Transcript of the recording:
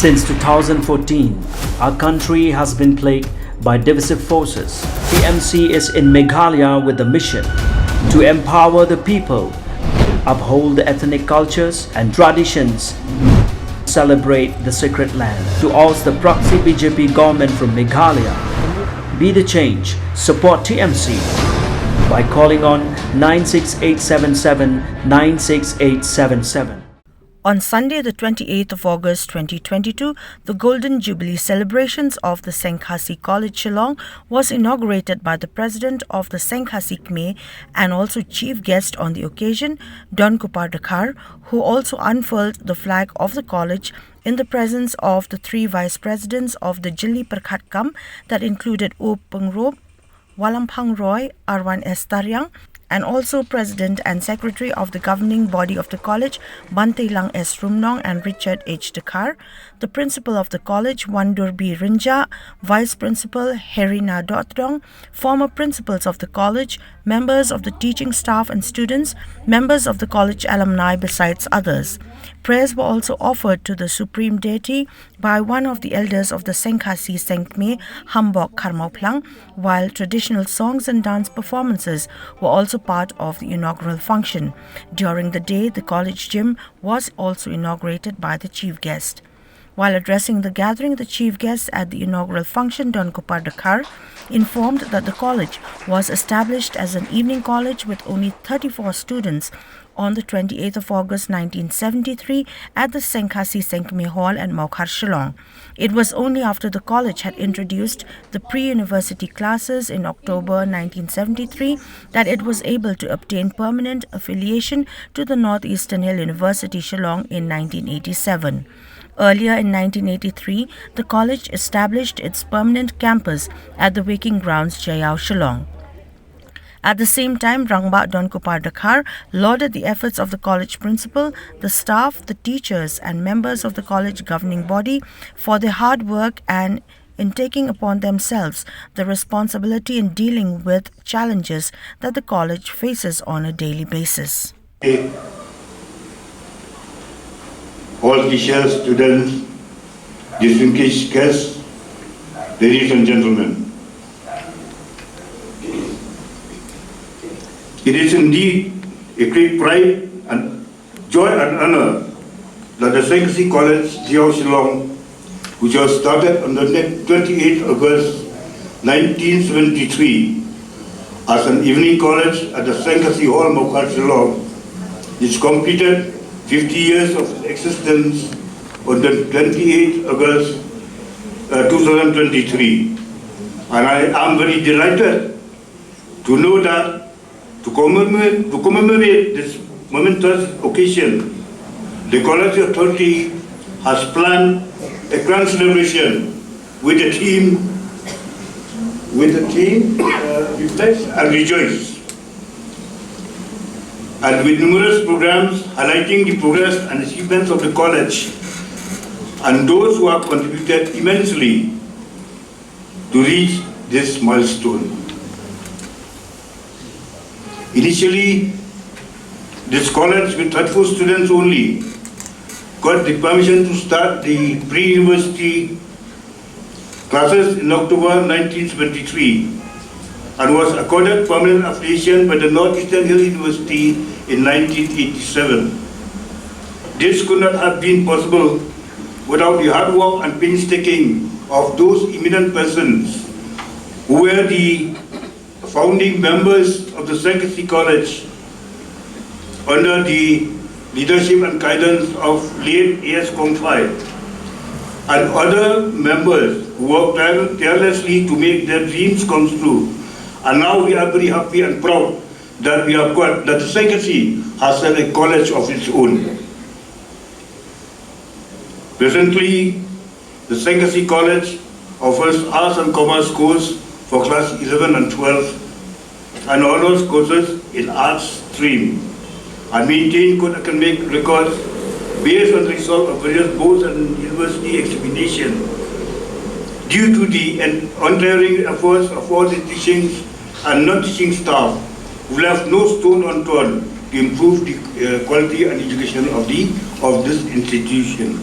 Since 2014, our country has been plagued by divisive forces. TMC is in Meghalaya with the mission to empower the people, uphold the ethnic cultures and traditions, celebrate the sacred land. To oust the proxy BJP government from Meghalaya, be the change, support TMC by calling on 96877 96877. On Sunday, the 28th of August 2022, the Golden Jubilee celebrations of the Seng Khasi College, Shillong, was inaugurated by the President of the Seng Khasi Kmie and also chief guest on the occasion, Donkupar Dkhar, who also unfurled the flag of the college in the presence of the three vice presidents of the Jylli Pyrkhat Kam that included O.Pyngrope, Wallamohang Roy, Arwan S Tariang, and also President and Secretary of the governing body of the college, Banteilag S Rumnong and Richard H Dkhar, the Principal of the college, Wandur B Rynjah, Vice Principal Jerina Dohtdong, former principals of the college, members of the teaching staff and students, members of the college alumni besides others. Prayers were also offered to the supreme deity by one of the elders of the Seng Khasi Seng Kmie, Hambok Kharmawphlang, while traditional songs and dance performances were also part of the inaugural function. During the day, the college gym was also inaugurated by the chief guest. While addressing the gathering, the chief guest at the inaugural function, Donkupar Dkhar, informed that the college was established as an evening college with only 34 students on the 28th of August 1973 at the Seng Khasi Seng Kmie Hall at Mokhar, Shillong. It was only after the college had introduced the pre-university classes in October 1973 that it was able to obtain permanent affiliation to the Northeastern Hill University, Shillong in 1987. Earlier in 1983, the college established its permanent campus at the Waking Grounds, Jayau, Shillong. At the same time, Rangba Donkupar Dkhar lauded the efforts of the college principal, the staff, the teachers and members of the college governing body for their hard work and in taking upon themselves the responsibility in dealing with challenges that the college faces on a daily basis. All teachers, students, distinguished guests, ladies and gentlemen. It is indeed a great pride and joy and honor that the Seng Khasi College, Shillong, which was started on the 28th August 1973 as an evening college at the Seng Khasi Hall, Mokhar, Shillong, is completed 50 years of existence on the 28th August 2023. And I am very delighted to know that to commemorate this momentous occasion, the college authority has planned a grand celebration with the theme Reflect and Rejoice, and with numerous programs highlighting the progress and achievements of the college and those who have contributed immensely to reach this milestone. Initially, this college with 34 students only got the permission to start the pre-university classes in October 1973 and was accorded permanent affiliation by the Northeastern Hill University in 1987. This could not have been possible without the hard work and painstaking of those eminent persons who were the founding members of the Seng Khasi College under the leadership and guidance of late A.S. Kongfai and other members who worked tirelessly to make their dreams come true. And now we are very happy and proud that that the Seng Khasi has a college of its own. Presently, the Seng Khasi College offers arts and commerce course for class 11 and 12 and honors courses in arts stream and maintain good academic records based on the result of various boards and university examinations. Due to the untiring efforts of all the teaching and non-teaching staff who left no stone unturned to improve the quality and education of this institution.